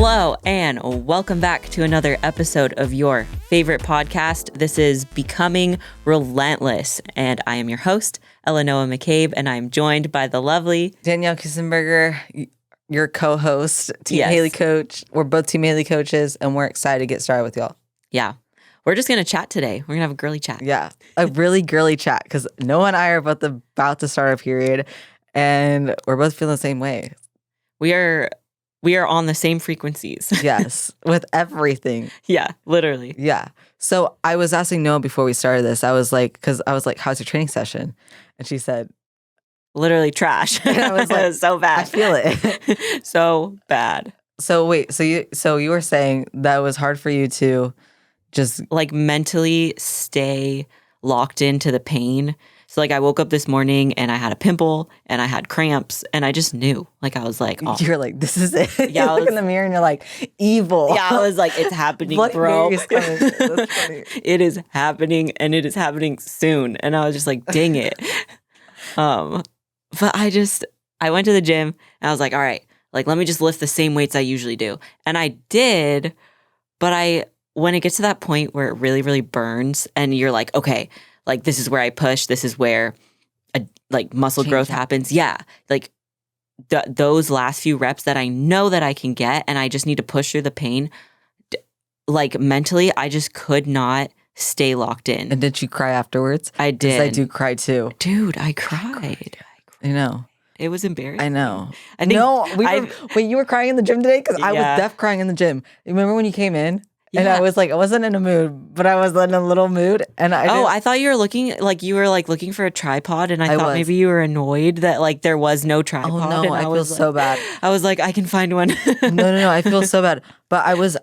Hello, and welcome back to another episode of your favorite podcast. This is Becoming Relentless, and I am your host, Eleanor McCabe, and I'm joined by the lovely Danielle Kissenberger, your co-host, Team Haley coach. We're both Team Haley coaches, and we're excited to get started with y'all. Yeah. We're just going to chat today. We're going to have a girly chat. Yeah, a really girly chat, because Noah and I are about to start our period, and we're both feeling the same way. We are on the same frequencies. Yes, with everything. Yeah, literally. Yeah. So I was asking Noah before we started this, how's your training session? And she said, literally trash. And I was like, so bad. I feel it. So bad. So wait, so you were saying that it was hard for you to just like mentally stay locked into the pain. So like I woke up this morning and I had a pimple and I had cramps and I just knew. Like I was like, oh. You're like, this is it. Yeah, you look in the mirror and you're like, evil. Yeah, I was like, it's happening, bro. That's funny. It is happening and it is happening soon. And I was just like, dang it. But I went to the gym and I was like, all right, like let me just lift the same weights I usually do. And I did, but when it gets to that point where it really, really burns and you're like, okay, like this is where I push, this is where muscle growth happens. Yeah. Like those last few reps that I know that I can get and I just need to push through the pain. Like mentally, I just could not stay locked in. And did you cry afterwards? I did. I do cry too. Dude, I cried. I know. It was embarrassing. I know. Wait, you were crying in the gym today? Because I was deaf crying in the gym. Remember when you came in? And I was like, I wasn't in a mood, but I was in a little mood. And I thought you were looking for a tripod, and I thought maybe you were annoyed that like there was no tripod. Oh no, and I feel so bad. I was like, I can find one. No, I feel so bad. But I was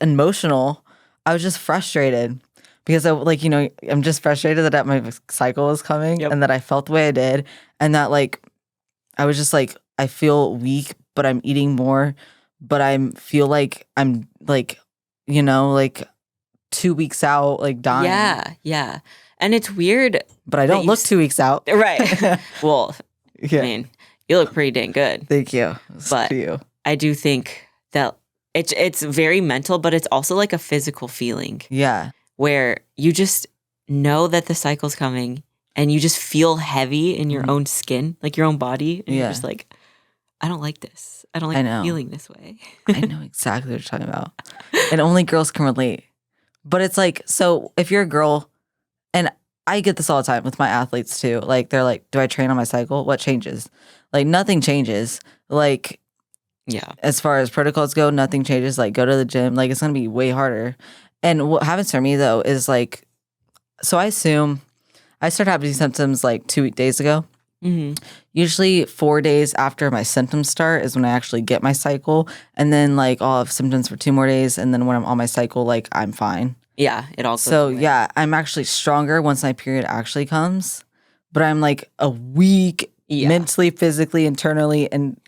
emotional. I was just frustrated because I'm just frustrated that my cycle was coming and that I felt the way I did, and that like I was just like I feel weak, but I'm eating more, but I feel like I'm like. 2 weeks out, like dying. Yeah. And it's weird. But I don't look 2 weeks out. Right. Well, I mean, you look pretty dang good. Thank you. But you. I do think that it's very mental, but it's also like a physical feeling. Yeah. Where you just know that the cycle's coming and you just feel heavy in your own skin, like your own body. And you're just like, I don't like this. I don't like feeling this way. I know exactly what you're talking about. And only girls can relate. But it's like, so if you're a girl, and I get this all the time with my athletes too. Like, they're like, do I train on my cycle? What changes? Like, nothing changes. Like, as far as protocols go, nothing changes. Like, go to the gym. Like, it's going to be way harder. And what happens for me, though, is like, so I assume I started having symptoms like 2 days ago. Mm-hmm. Usually 4 days after my symptoms start is when I actually get my cycle, and then like I'll have symptoms for 2 more days, and then when I'm on my cycle, like I'm fine. Yeah, it also. So I'm actually stronger once my period actually comes, but I'm like a week mentally, physically, internally, and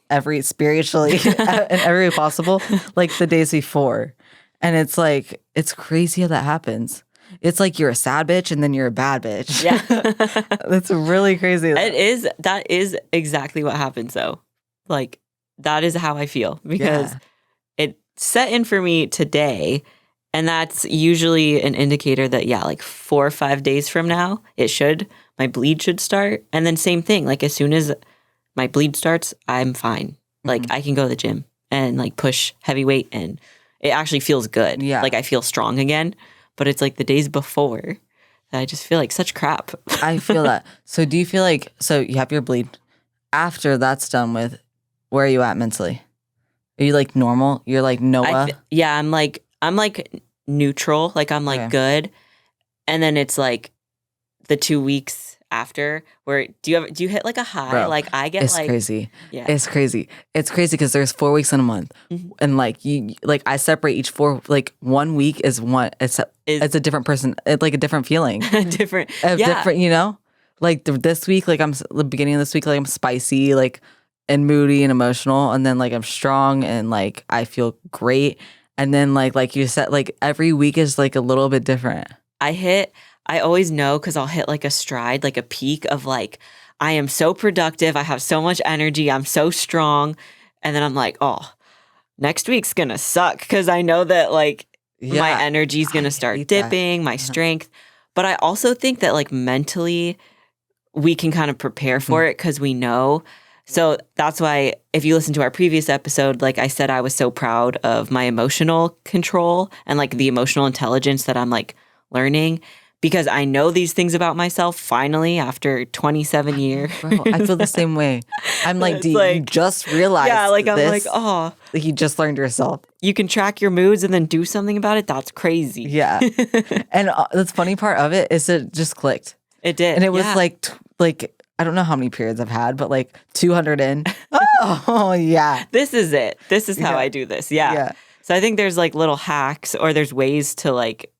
spiritually, in every way possible, like the days before, and it's like it's crazy how that happens. It's like you're a sad bitch and then you're a bad bitch. Yeah. That's really crazy. That is exactly what happens though. Like that is how I feel because it set in for me today, and that's usually an indicator that like 4 or 5 days from now my bleed should start. And then same thing, like as soon as my bleed starts, I'm fine. Like I can go to the gym and like push heavy weight and it actually feels good. Yeah. Like I feel strong again. But it's like the days before that I just feel like such crap. I feel that. So do you feel like, so you have your bleed. After that's done with, where are you at mentally? Are you like normal? You're like Noah? I'm like neutral. Like I'm like good. And then it's like the 2 weeks after where do you hit like a high? Bro, like I get it's crazy. Yeah. It's crazy because there's 4 weeks in a month. Mm-hmm. And like I separate each 4, like 1 week is one, it's a different person. It's like a different feeling. different, like this week, like the beginning of this week, like I'm spicy, like and moody and emotional. And then like I'm strong and like I feel great. And then like you said, like every week is like a little bit different. I always know because I'll hit like a stride, like a peak of like, I am so productive. I have so much energy. I'm so strong. And then I'm like, oh, next week's gonna suck because I know that like my energy's gonna start dipping, my strength. But I also think that like mentally we can kind of prepare for it because we know. So that's why if you listen to our previous episode, like I said, I was so proud of my emotional control and like the emotional intelligence that I'm like learning because I know these things about myself finally after 27 years. Bro, I feel the same way. I'm like, you just realized I'm this? like, oh. Like you just learned yourself. You can track your moods and then do something about it? That's crazy. Yeah. And the funny part of it is it just clicked. It did. And it was like I don't know how many periods I've had, but like 200 in. Oh, yeah. This is it. This is how I do this. Yeah. So I think there's like little hacks or there's ways to like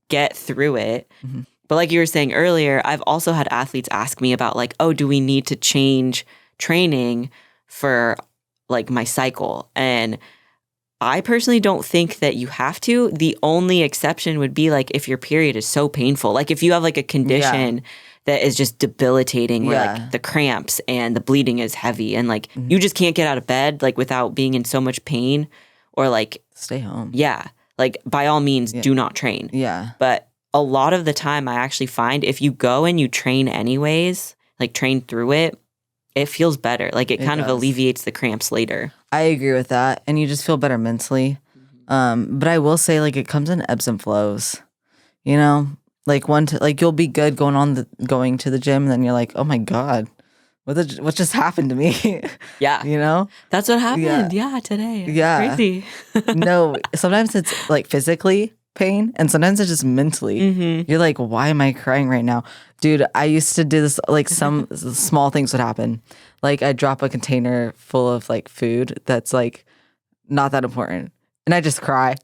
get through it. Mm-hmm. But like you were saying earlier, I've also had athletes ask me about like, oh, do we need to change training for like my cycle? And I personally don't think that you have to. The only exception would be like if your period is so painful. Like if you have like a condition that is just debilitating where like the cramps and the bleeding is heavy and like you just can't get out of bed like without being in so much pain or like stay home. Yeah. Like by all means do not train. Yeah. But a lot of the time I actually find if you go and you train anyways, like train through it, it feels better. Like it kind of alleviates the cramps later. I agree with that. And you just feel better mentally. But I will say like it comes in ebbs and flows. You know? Like like you'll be good going to the gym, and then you're like, oh my God, what just happened to me? Yeah. You know? That's what happened. Yeah, today. Yeah. Crazy. No, sometimes it's like physically pain, and sometimes it's just mentally. Mm-hmm. You're like, why am I crying right now? Dude, I used to do this, like some small things would happen. Like I'd drop a container full of like food that's like not that important. And I just cry.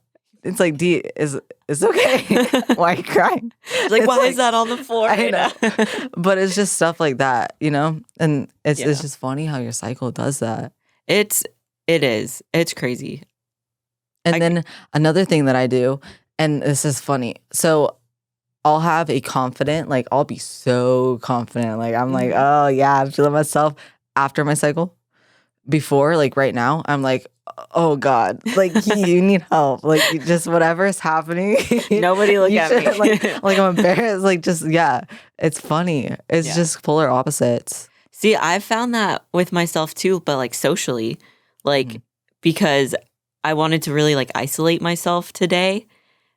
It's like, it's okay. Why are you crying? Like, why is that on the floor? I know. But it's just stuff like that, you know? And it's just funny how your cycle does that. It is. It's crazy. And then another thing that I do, and this is funny. So I'll have a confident, like I'll be so confident. Like I'm like, oh yeah, I'm feeling myself after my cycle. Before, like right now, I'm like, oh God, like you need help. Like just whatever is happening. Nobody look at me. like I'm embarrassed. Like just, it's funny. It's just polar opposites. See, I've found that with myself too, but like socially, like because I wanted to really like isolate myself today.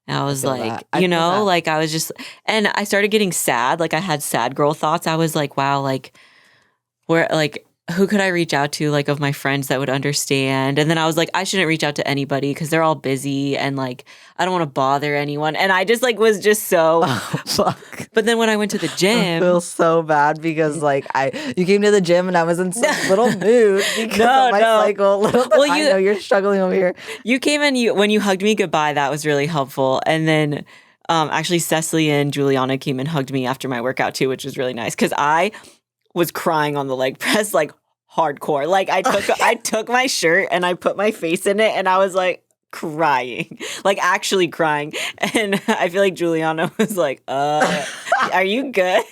And I was like, you know, like I was just, and I started getting sad. Like I had sad girl thoughts. I was like, wow, like where, like, who could I reach out to, like, of my friends that would understand? And then I was like, I shouldn't reach out to anybody because they're all busy and, like, I don't want to bother anyone. And I just, like, was just so... Oh, fuck. But then when I went to the gym... I feel so bad because, like, you came to the gym and I was in some little mood because of my cycle. Well, I know you're struggling over here. You came and when you hugged me goodbye, that was really helpful. And then actually Cecily and Juliana came and hugged me after my workout, too, which was really nice because I... was crying on the leg press like hardcore. Like I took my shirt and I put my face in it and I was like crying, like actually crying. And I feel like Juliana was like, are you good?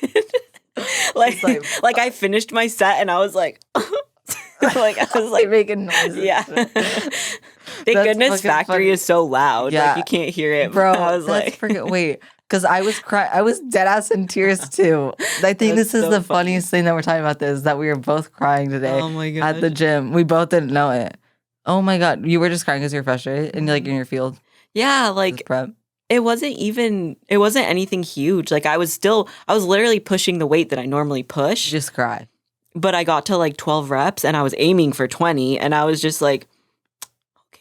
like I finished my set and I was like, like I was like making noises. Yeah. Thank goodness Factory funny. Is so loud. Yeah. Like you can't hear it. Bro, I was like, wait. Because I was crying. I was dead ass in tears too. I think this is so the funniest thing that we're talking about this, that we were both crying today at the gym. We both didn't know it. Oh my God. You were just crying because you're frustrated and like in your field. Yeah. Like it wasn't anything huge. Like I was literally pushing the weight that I normally push. Just cry. But I got to like 12 reps and I was aiming for 20 and I was just like,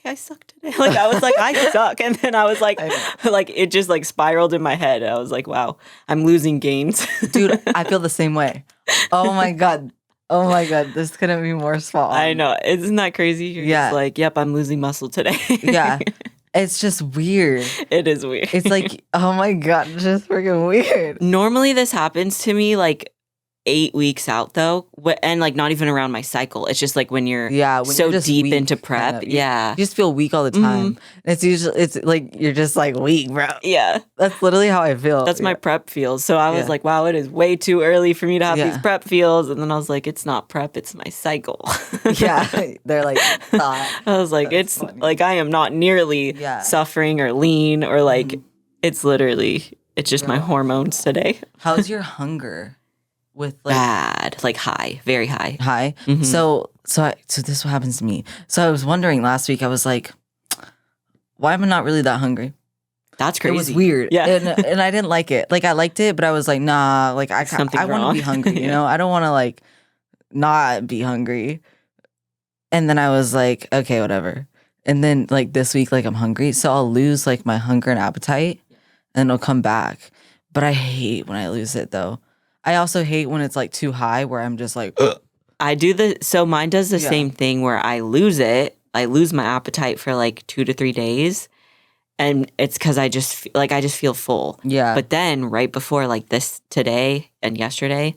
I suck today. Like I was like, I suck. And then I was like it just like spiraled in my head. I was like, wow, I'm losing gains. Dude, I feel the same way. Oh my God. This couldn't be more spot on. I know. Isn't that crazy? You're just like, yep, I'm losing muscle today. Yeah. It's just weird. It is weird. It's like, oh my God, it's just freaking weird. Normally this happens to me like 8 weeks out though, and like not even around my cycle. It's just like when you're when so you're just deep weak, into prep. kind of. Yeah. You just feel weak all the time. It's usually, it's like, you're just like weak, bro. Yeah. That's literally how I feel. That's my prep feels. So I was like, wow, it is way too early for me to have these prep feels. And then I was like, it's not prep, it's my cycle. They're like, I was like, it's funny. Like, I am not nearly suffering or lean or like, it's literally, it's just my hormones today. How's your hunger? With like bad, like high, very high. High. So this is what happens to me. So I was wondering last week, I was like, why am I not really that hungry? That's crazy. It was weird. Yeah. And I didn't like it. Like I liked it, but I was like, nah, like I want to be hungry, you know? I don't want to like not be hungry. And then I was like, okay, whatever. And then like this week, like I'm hungry. So I'll lose like my hunger and appetite and it'll come back. But I hate when I lose it though. I also hate when it's like too high where I'm just like, ugh. So mine does the same thing where I lose it. I lose my appetite for like 2 to 3 days. And it's because I just feel full. Yeah. But then right before like this today and yesterday,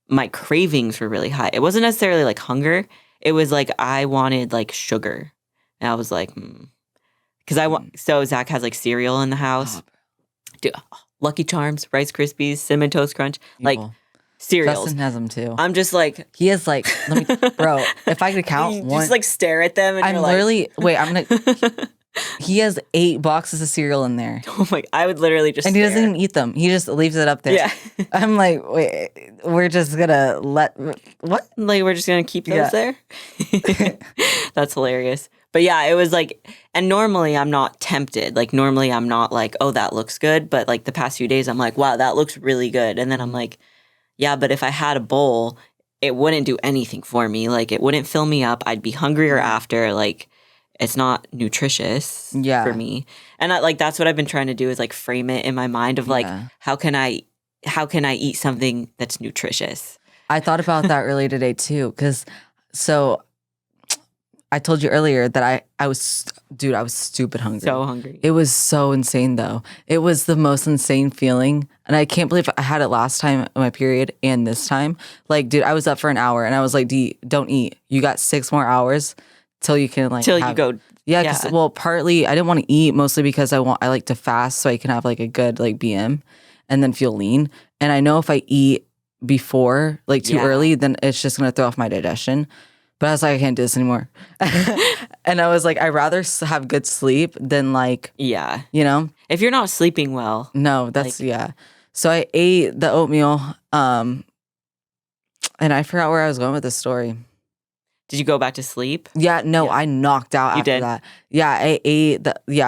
my cravings were really high. It wasn't necessarily like hunger. It was like I wanted like sugar. And I was like, because so Zach has like cereal in the house. Dude, Lucky Charms, Rice Krispies, Cinnamon Toast Crunch, like cereals. Justin has them too. I'm just like, he has like, bro, if I could count you one. just like stare at them and I'm you're literally, wait, I'm gonna, he has 8 boxes of cereal in there. Oh my, I would literally just and he doesn't even eat them. He just leaves it up there. Yeah. I'm like, wait, we're just gonna what? Like, we're just gonna keep those there? That's hilarious. But yeah, it was like, and normally I'm not tempted. Like, normally I'm not like, oh, that looks good. But like the past few days, I'm like, wow, that looks really good. And then I'm like, yeah, but if I had a bowl, it wouldn't do anything for me. Like, it wouldn't fill me up. I'd be hungrier after. Like, it's not nutritious for me. And that's what I've been trying to do is like frame it in my mind of like, how can I eat something that's nutritious? I thought about that earlier today too. Because I told you earlier that I was stupid hungry. So hungry. It was so insane though. It was the most insane feeling. And I can't believe I had it last time my period and this time. Like, dude, I was up for an hour and I was like, D, don't eat. You got 6 more hours till you can like you go. Yeah, because well, partly I didn't want to eat, mostly because I like to fast so I can have like a good like BM and then feel lean. And I know if I eat before like too early, then it's just gonna throw off my digestion. But I was like, I can't do this anymore. And I was like, I'd rather have good sleep than like, you know? If you're not sleeping well. No, that's, So I ate the oatmeal and I forgot where I was going with this story. Did you go back to sleep? Yeah, no, I knocked out after that. Yeah, I ate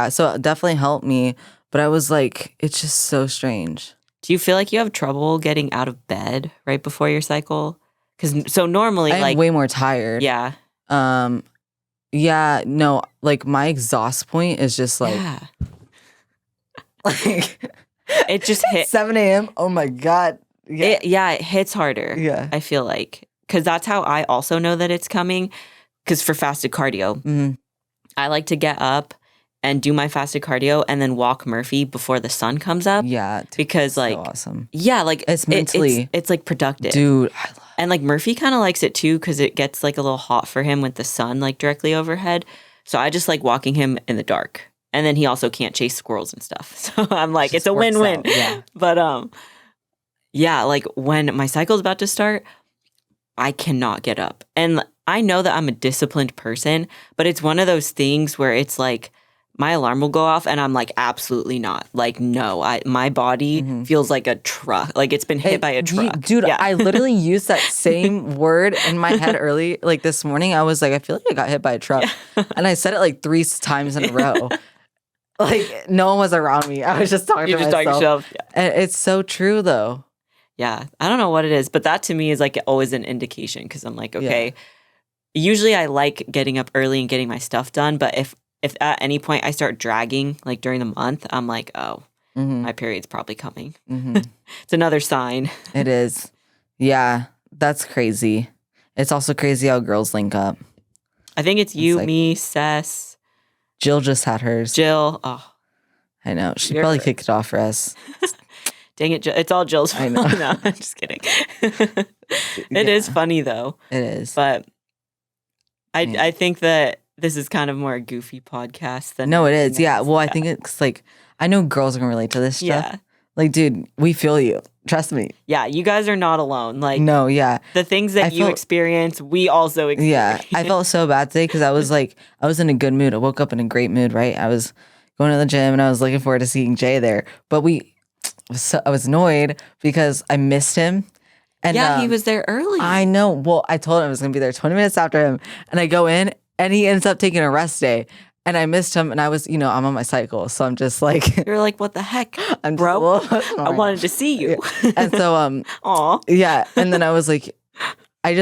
so it definitely helped me. But I was like, it's just so strange. Do you feel like you have trouble getting out of bed right before your cycle? Because so normally, I'm way more tired. Yeah. Yeah. No. Like my exhaust point is just like, like it just hit 7 a.m. Oh my god. Yeah. It hits harder. Yeah. I feel like because that's how I also know that it's coming. Because for fasted cardio, I like to get up and do my fasted cardio and then walk Murphy before the sun comes up. Yeah. Because like, so awesome. Yeah. Like it's mentally, it's like productive. Dude. And like Murphy kind of likes it too because it gets like a little hot for him with the sun like directly overhead. So I just like walking him in the dark. And then he also can't chase squirrels and stuff. So I'm like, it's a win-win. Yeah. But like when my cycle's about to start, I cannot get up. And I know that I'm a disciplined person, but it's one of those things where it's like my alarm will go off and I'm like, absolutely not. Like, no, my body feels like a truck. Like it's been hit by a truck. Dude, I literally used that same word in my head early, like this morning. I was like, I feel like I got hit by a truck. And I said it like 3 times in a row. Like no one was around me. I was just talking to myself. Talking to yourself. Yeah. And it's so true though. Yeah. I don't know what it is, but that to me is like always an indication because I'm like, okay, usually I like getting up early and getting my stuff done. But if at any point I start dragging like during the month, I'm like, oh, my period's probably coming. It's another sign. It is. Yeah, that's crazy. It's also crazy how girls link up. I think it's you, like, me, Sess. Jill just had hers. Jill. Oh. I know. She probably kicked it off for us. Dang it, It's all Jill's fault. I know. No, I'm just kidding. It is funny though. It is. But Yeah. I think that this is kind of more a goofy podcast than No, it anything is. Yeah. else. Well, I think it's like, I know girls are going to relate to this stuff. Yeah. Like, dude, we feel you. Trust me. Yeah, you guys are not alone. Like, No, yeah. the things that you experience, we also experience. Yeah. I felt so bad today because I was like, I was in a good mood. I woke up in a great mood, right? I was going to the gym and I was looking forward to seeing Jay there. But I was annoyed because I missed him. And yeah, he was there early. I know. Well, I told him I was going to be there 20 minutes after him. And I go in and he ends up taking a rest day. And I missed him, and I was, I'm on my cycle, so I'm just like, You're like, what the heck, I'm bro? just I wanted to see you. Yeah. And so, Aw. yeah. And then I was like, I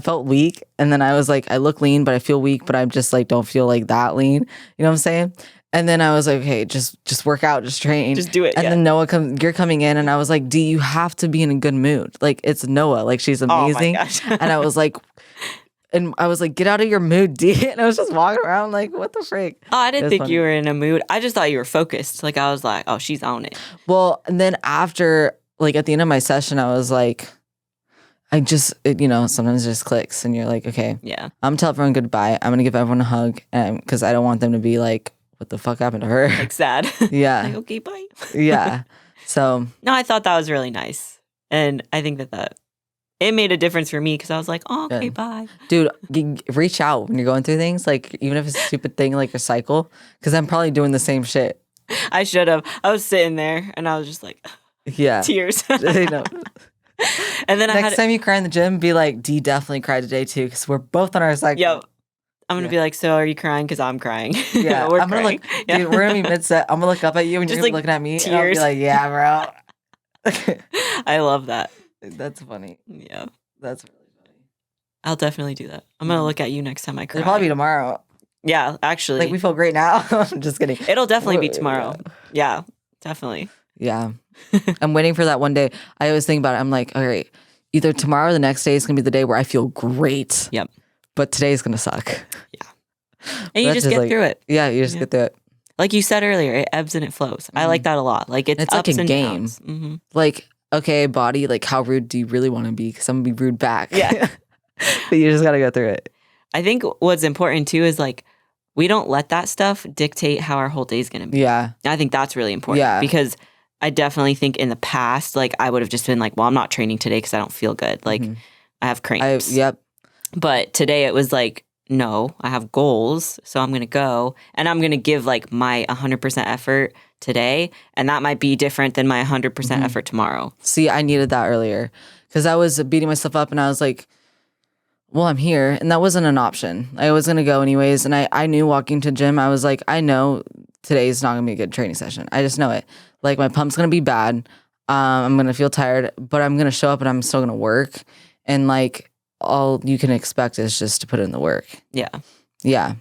felt weak, and then I was like, I look lean, but I feel weak, but I'm just like, don't feel like that lean. You know what I'm saying? And then I was like, okay, just work out, just train, just do it. And then you're coming in, and I was like, D, you have to be in a good mood. Like it's Noah, like she's amazing, oh my gosh. and I was like. And I was like, get out of your mood, D. And I was just walking around like, what the frick? Oh, I didn't think funny. you were in a mood. I just thought you were focused. Like, I was like, oh, she's on it. Well, and then after, like, at the end of my session, I was like, sometimes it just clicks. And you're like, okay, yeah, I'm telling everyone goodbye. I'm going to give everyone a hug because I don't want them to be like, what the fuck happened to her? like sad. Yeah. Like, okay, bye. Yeah. So. No, I thought that was really nice. And I think that it made a difference for me because I was like, oh, okay, bye. Dude, reach out when you're going through things. Like, even if it's a stupid thing like your cycle, because I'm probably doing the same shit. I should have. I was sitting there and I was just like, yeah. tears. And then next time you cry in the gym, be like, D definitely cried today too, because we're both on our cycle. Yo, I'm going to be like, so are you crying? Because I'm crying. Yeah. we're I'm going to look, dude, we're going to be mid-set. I'm going to look up at you and Just you're going to like be looking at me. tears. And I'll be like, yeah, bro. I love that. That's funny. Yeah. That's really funny. I'll definitely do that. I'm going to look at you next time I cry. It'll probably be tomorrow. Yeah, actually. Like, we feel great now. I'm just kidding. It'll definitely be tomorrow. Yeah, definitely. Yeah. I'm waiting for that one day. I always think about it. I'm like, all right, either tomorrow or the next day is going to be the day where I feel great. Yep. But today's going to suck. Yeah. And you just get through it. Yeah, you just get through it. Like you said earlier, it ebbs and it flows. I like that a lot. Like it's like ups a and game. downs. Mm-hmm. Like, okay, body, like how rude do you really want to be? Because I'm going to be rude back. Yeah. But you just got to go through it. I think what's important too is like, we don't let that stuff dictate how our whole day is going to be. Yeah. I think that's really important. Yeah. Because I definitely think in the past, like I would have just been like, well, I'm not training today because I don't feel good. Like I have cramps. Yep. But today it was like, no, I have goals. So I'm going to go and I'm going to give like my 100% effort today. And that might be different than my 100% effort tomorrow. See, I needed that earlier because I was beating myself up and I was like, well, I'm here. And that wasn't an option. I was going to go anyways. And I knew walking to gym, I was like, I know today's not going to be a good training session. I just know it. Like my pump's going to be bad. I'm going to feel tired, but I'm going to show up and I'm still going to work. And like all you can expect is just to put in the work. Yeah. Yeah.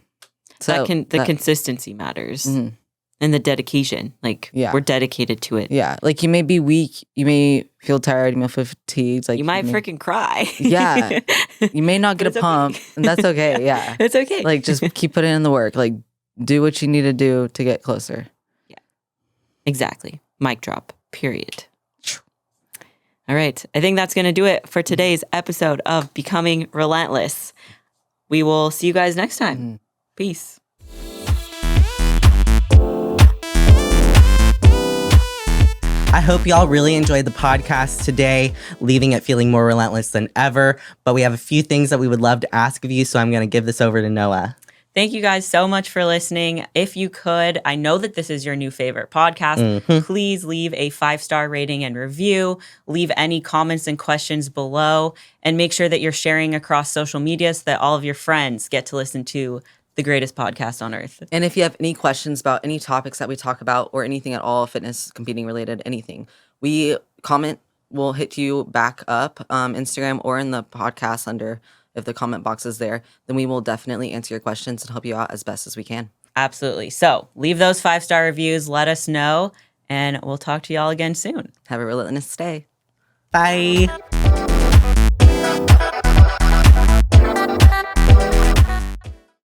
So the consistency matters and the dedication. Like we're dedicated to it. Yeah. Like you may be weak. You may feel tired. You may feel fatigued. Like you might freaking cry. Yeah. You may not get a pump and that's okay. Yeah. It's okay. Like just keep putting in the work. Like do what you need to do to get closer. Yeah. Exactly. Mic drop. Period. All right. I think that's going to do it for today's episode of Becoming Relentless. We will see you guys next time. Peace. I hope y'all really enjoyed the podcast today, leaving it feeling more relentless than ever. But we have a few things that we would love to ask of you, so I'm going to give this over to Noah. Thank you guys so much for listening. If you could, I know that this is your new favorite podcast. Please leave a 5-star rating and review. Leave any comments and questions below. And make sure that you're sharing across social media so that all of your friends get to listen to the greatest podcast on earth. And if you have any questions about any topics that we talk about or anything at all, fitness, competing related, anything, we comment, we'll hit you back up, Instagram or in the podcast under, if the comment box is there, then we will definitely answer your questions and help you out as best as we can. Absolutely. So leave those 5-star reviews, let us know, and we'll talk to y'all again soon. Have a relentless day. Bye.